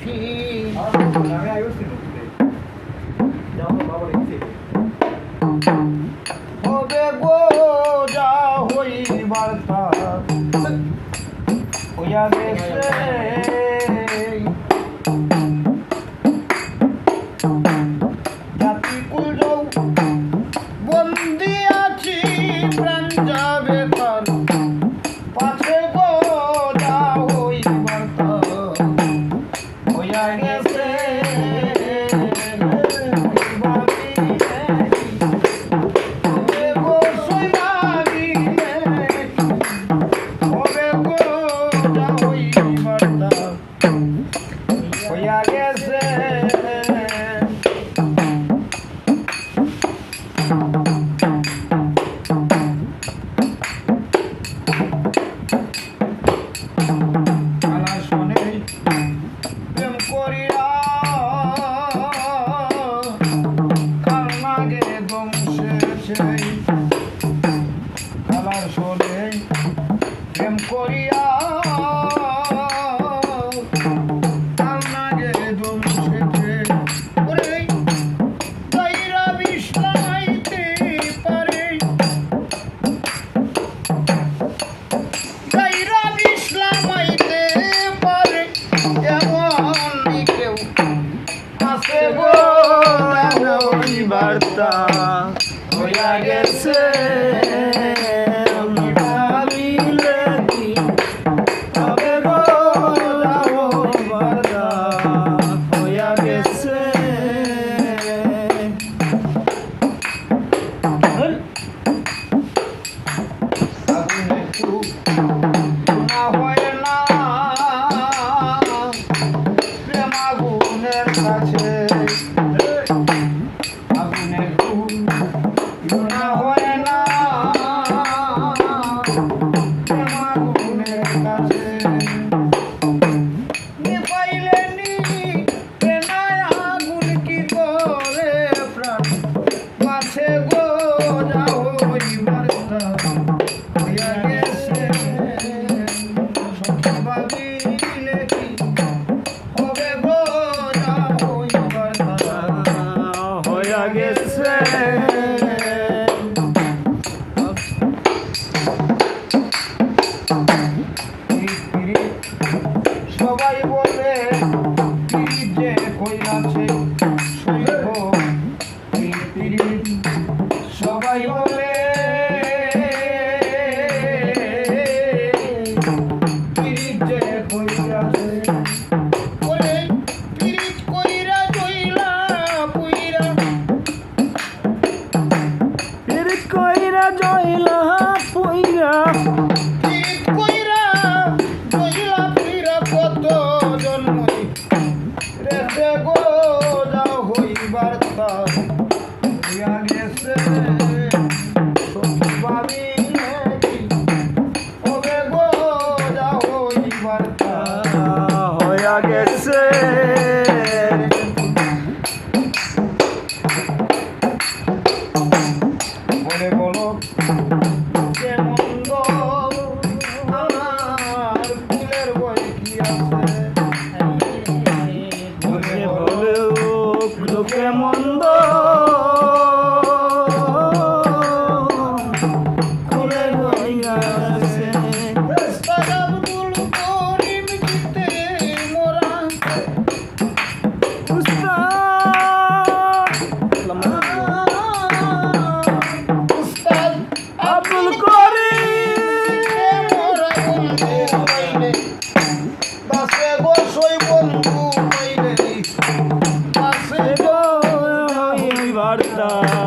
দেখি হবে গো যা হইবার তা হইয়া গেছে জাতি কুল বন্দি আছি প্রাণ যাবে তার পাছে গো যা হইবার তা হইয়া গেছে হইয়া গেছে প্রেম করিয়া কালনাগে ধ্বংসেছে কালার শোনে প্রেম করিয়া বার্তা হইয়া গেছে ভাবিলে কি তবে গো বার্তা হইয়া গেছে না হয় না প্রেম আগুনের কাছে গেছে সবাই বলে যে কইলাছে সবাই বলে যে কইলাছে জয়লা পইরা কইরা জয়লা পইরা কত জন্মই রেতে গো যাও হইবার তা হইয়া গেছে ভাবি হবে গো যাও হইবার তা হইয়া গেছে বলে বলো আমার ফুলের বই কি আছে বলে বলে লোকে মন্দ ফুলের বই আছে আব্দুল করিম জিতে মোরা আব্দুল করিম বাসে গো সই বন্ধু বাসে গো বার্তা